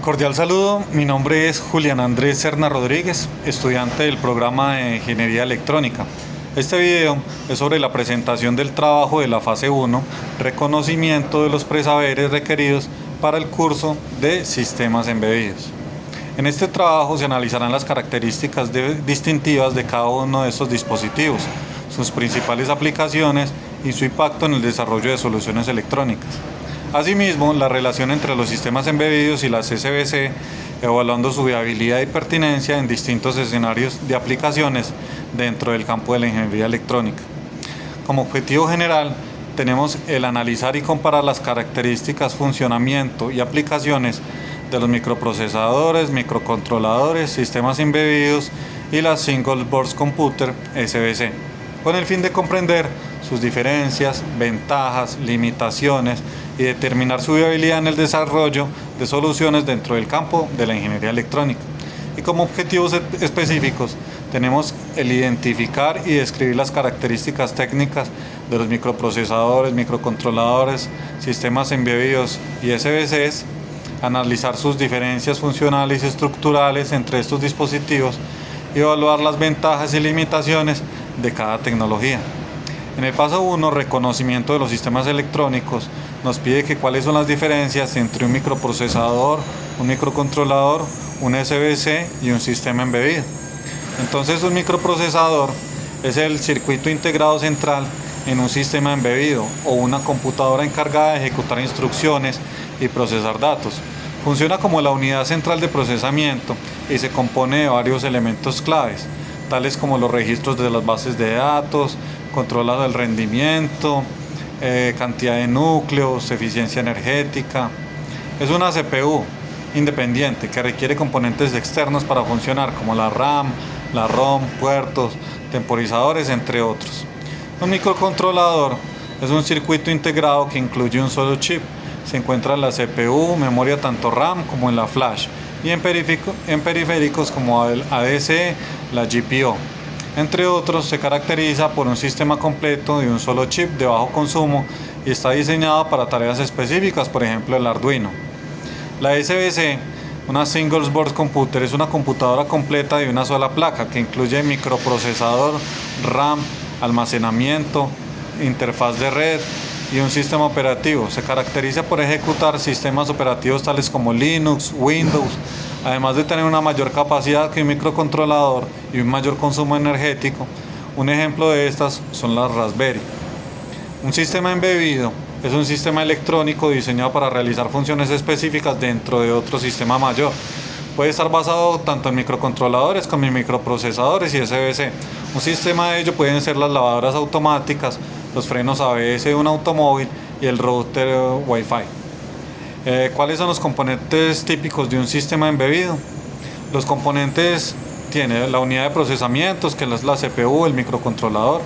Cordial saludo, mi nombre es Julián Andrés Serna Rodríguez, estudiante del programa de Ingeniería Electrónica. Este video es sobre la presentación del trabajo de la fase 1, reconocimiento de los presaberes requeridos para el curso de Sistemas Embebidos. En este trabajo se analizarán las características distintivas de cada uno de estos dispositivos, sus principales aplicaciones y su impacto en el desarrollo de soluciones electrónicas. Asimismo, la relación entre los sistemas embebidos y las SBC, evaluando su viabilidad y pertinencia en distintos escenarios de aplicaciones dentro del campo de la ingeniería electrónica. Como objetivo general, tenemos el analizar y comparar las características, funcionamiento y aplicaciones de los microprocesadores, microcontroladores, sistemas embebidos y las Single Board Computer SBC, con el fin de comprender sus diferencias, ventajas, limitaciones y determinar su viabilidad en el desarrollo de soluciones dentro del campo de la ingeniería electrónica. Y como objetivos específicos tenemos el identificar y describir las características técnicas de los microprocesadores, microcontroladores, sistemas embebidos y SBCs, analizar sus diferencias funcionales y estructurales entre estos dispositivos y evaluar las ventajas y limitaciones de cada tecnología. En el paso 1, reconocimiento de los sistemas electrónicos, nos pide que cuáles son las diferencias entre un microprocesador, un microcontrolador, un SBC y un sistema embebido. Entonces, un microprocesador es el circuito integrado central en un sistema embebido o una computadora encargada de ejecutar instrucciones y procesar datos. Funciona como la unidad central de procesamiento y se compone de varios elementos claves, tales como los registros de las bases de datos, controla el rendimiento, cantidad de núcleos, eficiencia energética. Es una CPU independiente que requiere componentes externos para funcionar, como la RAM, la ROM, puertos, temporizadores, entre otros. Un microcontrolador es un circuito integrado que incluye un solo chip. Se encuentra en la CPU, memoria tanto RAM como en la flash, y en periféricos como el ADC, la GPIO. Entre otros, se caracteriza por un sistema completo de un solo chip de bajo consumo y está diseñado para tareas específicas, por ejemplo el Arduino. La SBC, una Single Board Computer, es una computadora completa de una sola placa que incluye microprocesador, RAM, almacenamiento, interfaz de red y un sistema operativo. Se caracteriza por ejecutar sistemas operativos tales como Linux, Windows, además de tener una mayor capacidad que un microcontrolador y un mayor consumo energético. Un ejemplo de estas son las Raspberry. Un sistema embebido es un sistema electrónico diseñado para realizar funciones específicas dentro de otro sistema mayor. Puede estar basado tanto en microcontroladores como en microprocesadores y SBC. Un sistema de ello pueden ser las lavadoras automáticas, los frenos ABS de un automóvil y el router Wi-Fi. ¿Cuáles son los componentes típicos de un sistema embebido? Los componentes tienen la unidad de procesamientos, que es la CPU, el microcontrolador,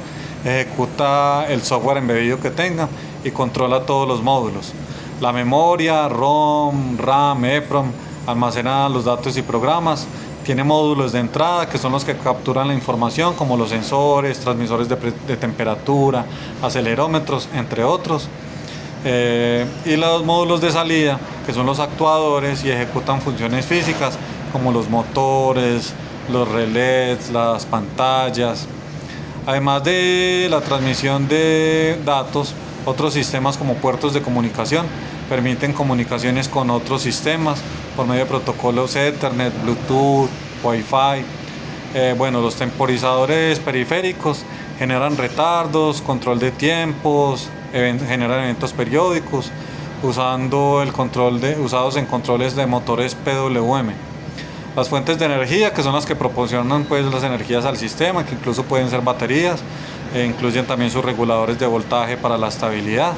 ejecuta el software embebido que tenga y controla todos los módulos. La memoria, ROM, RAM, EPROM, almacena los datos y programas. Tiene módulos de entrada que son los que capturan la información, como los sensores, transmisores de temperatura, acelerómetros, entre otros. Y los módulos de salida, que son los actuadores y ejecutan funciones físicas como los motores, los relés, las pantallas. Además de la transmisión de datos, otros sistemas como puertos de comunicación permiten comunicaciones con otros sistemas por medio de protocolos Ethernet, Bluetooth, Wi-Fi. Los temporizadores periféricos generan retardos, control de tiempos, generan eventos periódicos usados en controles de motores PWM. Las fuentes de energía, que son las que proporcionan las energías al sistema, que incluso pueden ser baterías, incluyen también sus reguladores de voltaje para la estabilidad.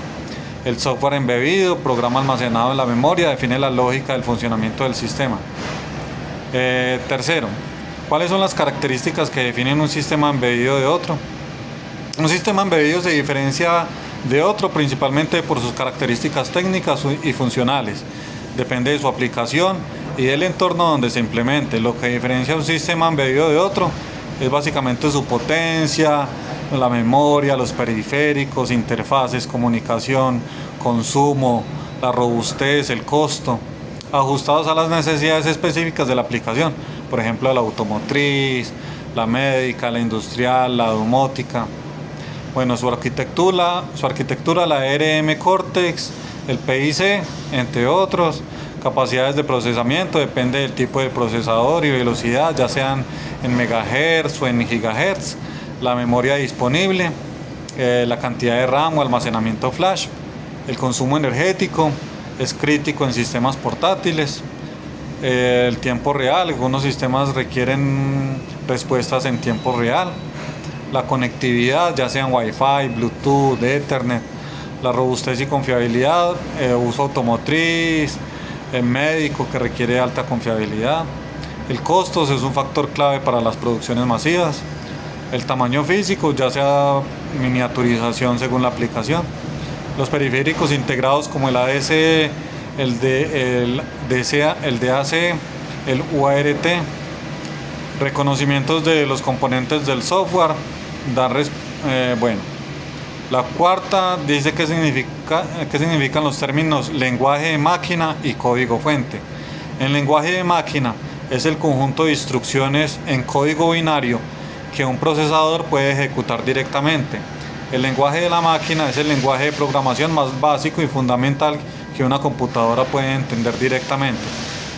El software embebido, programa almacenado en la memoria, define la lógica del funcionamiento del sistema. Tercero, ¿cuáles son las características que definen un sistema embebido de otro? Un sistema embebido se diferencia de otro principalmente por sus características técnicas y funcionales. Depende de su aplicación y del entorno donde se implemente. Lo que diferencia un sistema embebido de otro es básicamente su potencia, la memoria, los periféricos, interfaces, comunicación, consumo, la robustez, el costo. ajustados a las necesidades específicas de la aplicación, por ejemplo la automotriz, la médica, la industrial, la domótica. Bueno, su arquitectura, la ARM Cortex, el PIC, entre otros. Capacidades de procesamiento, depende del tipo de procesador y velocidad, ya sean en megahertz o en gigahertz. La memoria disponible, la cantidad de RAM o almacenamiento flash. El consumo energético es crítico en sistemas portátiles. El tiempo real, algunos sistemas requieren respuestas en tiempo real. La conectividad, ya sean Wi-Fi, Bluetooth, Ethernet. La robustez y confiabilidad, uso automotriz, el médico que requiere alta confiabilidad. El costo es un factor clave para las producciones masivas. El tamaño físico, ya sea miniaturización según la aplicación. Los periféricos integrados como el ADC, el DAC, el UART. Reconocimientos de los componentes del software. La cuarta dice qué significan los términos lenguaje de máquina y código fuente. El lenguaje de máquina es el conjunto de instrucciones en código binario que un procesador puede ejecutar directamente. El lenguaje de la máquina es el lenguaje de programación más básico y fundamental que una computadora puede entender directamente.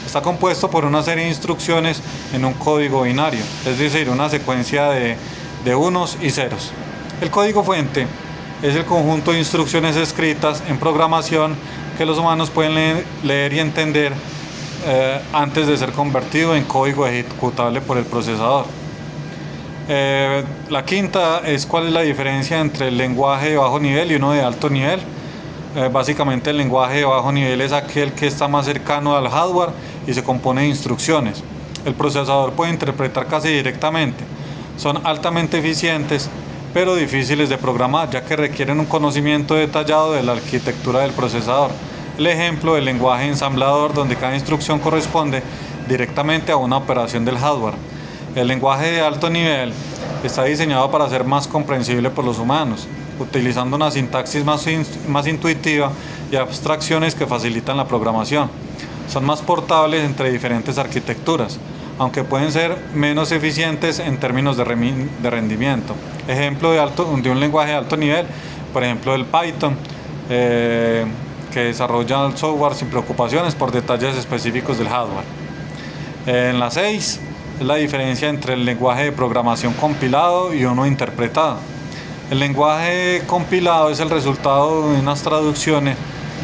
Está compuesto por una serie de instrucciones en un código binario, es decir, una secuencia de unos y ceros. El código fuente es el conjunto de instrucciones escritas en programación que los humanos pueden leer y entender antes de ser convertido en código ejecutable por el procesador. La quinta es cuál es la diferencia entre el lenguaje de bajo nivel y uno de alto nivel. Básicamente el lenguaje de bajo nivel es aquel que está más cercano al hardware y se compone de instrucciones. El procesador puede interpretar casi directamente. Son altamente eficientes, pero difíciles de programar, ya que requieren un conocimiento detallado de la arquitectura del procesador. El ejemplo del lenguaje ensamblador, donde cada instrucción corresponde directamente a una operación del hardware. El lenguaje de alto nivel está diseñado para ser más comprensible por los humanos, utilizando una sintaxis más intuitiva y abstracciones que facilitan la programación. Son más portables entre diferentes arquitecturas, aunque pueden ser menos eficientes en términos de rendimiento. Ejemplo de un lenguaje de alto nivel, por ejemplo el Python, que desarrolla el software sin preocupaciones por detalles específicos del hardware. En la 6 es la diferencia entre el lenguaje de programación compilado y uno interpretado. El lenguaje compilado es el resultado de unas traducciones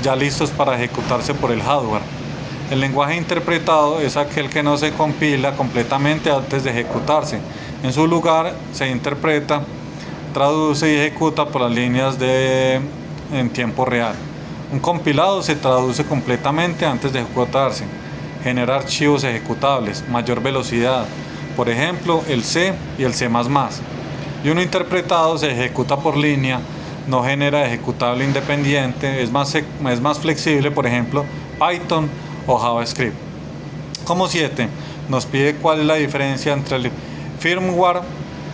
ya listos para ejecutarse por el hardware. El lenguaje interpretado es aquel que no se compila completamente antes de ejecutarse. En su lugar se interpreta, traduce y ejecuta por las líneas en tiempo real. Un compilado se traduce completamente antes de ejecutarse. Genera archivos ejecutables, mayor velocidad, por ejemplo el C y el C++. Y uno interpretado se ejecuta por línea, no genera ejecutable independiente, es más flexible, por ejemplo Python o JavaScript. Como 7, nos pide cuál es la diferencia entre el firmware,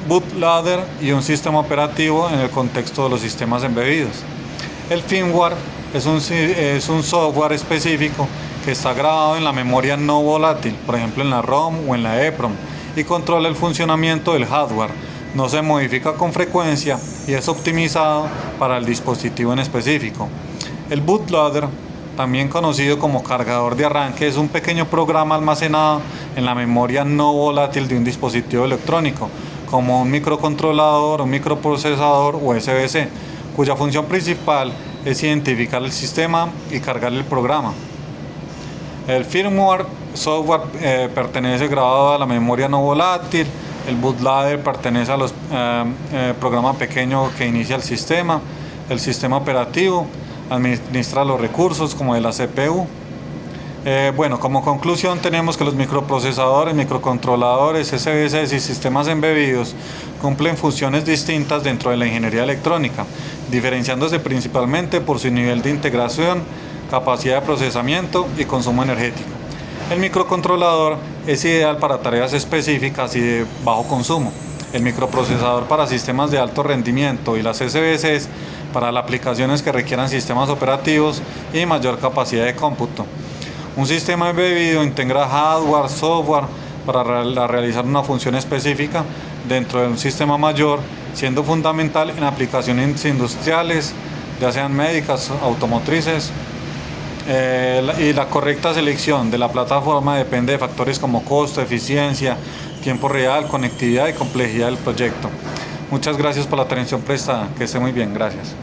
bootloader y un sistema operativo en el contexto de los sistemas embebidos. El firmware es un software específico que está grabado en la memoria no volátil, por ejemplo en la ROM o en la EEPROM, y controla el funcionamiento del hardware. No se modifica con frecuencia y es optimizado para el dispositivo en específico. El bootloader, también conocido como cargador de arranque, es un pequeño programa almacenado en la memoria no volátil de un dispositivo electrónico, como un microcontrolador, un microprocesador o SBC, cuya función principal es identificar el sistema y cargar el programa. El firmware software pertenece grabado a la memoria no volátil. El bootloader pertenece a los programas pequeños que inicia el sistema. El sistema operativo administra los recursos como de la CPU. Como conclusión tenemos que los microprocesadores, microcontroladores, SBCs y sistemas embebidos cumplen funciones distintas dentro de la ingeniería electrónica, diferenciándose principalmente por su nivel de integración, capacidad de procesamiento y consumo energético. El microcontrolador es ideal para tareas específicas y de bajo consumo. El microprocesador para sistemas de alto rendimiento y las SBCs para las aplicaciones que requieran sistemas operativos y mayor capacidad de cómputo. Un sistema embebido integra hardware, software para realizar una función específica dentro de un sistema mayor, siendo fundamental en aplicaciones industriales, ya sean médicas, automotrices. Y la correcta selección de la plataforma depende de factores como costo, eficiencia, tiempo real, conectividad y complejidad del proyecto. Muchas gracias por la atención prestada. Que esté muy bien. Gracias.